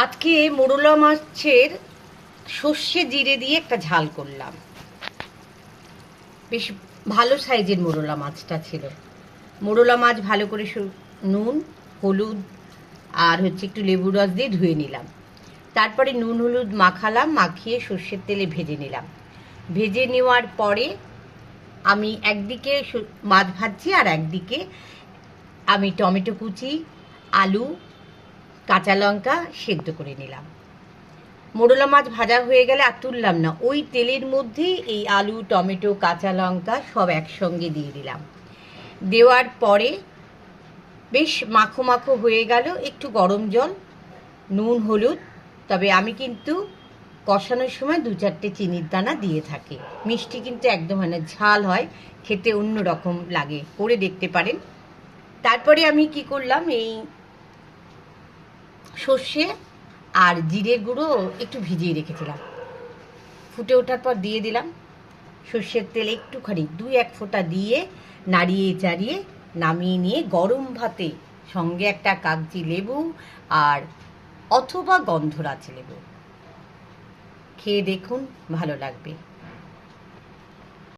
আজকে মোরলা মাছের সর্ষে জিরে দিয়ে একটা ঝাল করলাম। বেশ ভালো সাইজের মোরলা মাছটা ছিল। মোরলা মাছ ভালো করে নুন, হলুদ আর একটু লেবু রস দিয়ে ধুয়ে নিলাম। তারপরে নুন হলুদ মাখালাম, মাখিয়ে সর্ষের তেলে ভেজে নিলাম। ভেজে নেওয়ার পরে আমি একদিকে মাছ ভাজছি আর একদিকে আমি টমেটো কুচি, আলু, কাঁচা লঙ্কা সেদ্ধ করে নিলাম। মোরলা মাছ ভাজা হয়ে গেলে আর তুললাম না, ওই তেলের মধ্যেই এই আলু, টমেটো, কাঁচা লঙ্কা সব একসঙ্গে দিয়ে দিলাম। দেওয়ার পরে বেশ মাখো মাখো হয়ে গেল। একটু গরম জল, নুন, হলুদ, তবে আমি কিন্তু কষানোর সময় 2-4টে চিনির দানা দিয়ে থাকি। মিষ্টি কিন্তু একদম হয় না, ঝাল হয়, খেতে অন্য রকম লাগে, করে দেখতে পারেন। তারপরে আমি কি করলাম, এই সর্ষে আর জিরের গুঁড়ো একটু ভিজিয়ে রেখেছিলাম, ফুটে ওঠার পর দিয়ে দিলাম। সর্ষের তেল একটুখানি 2-1 ফোঁটা দিয়ে নাড়িয়ে চাড়িয়ে নামিয়ে নিয়ে গরম ভাতে সঙ্গে একটা কাগজি লেবু আর অথবা গন্ধরাজ লেবু খেয়ে দেখুন, ভালো লাগবে।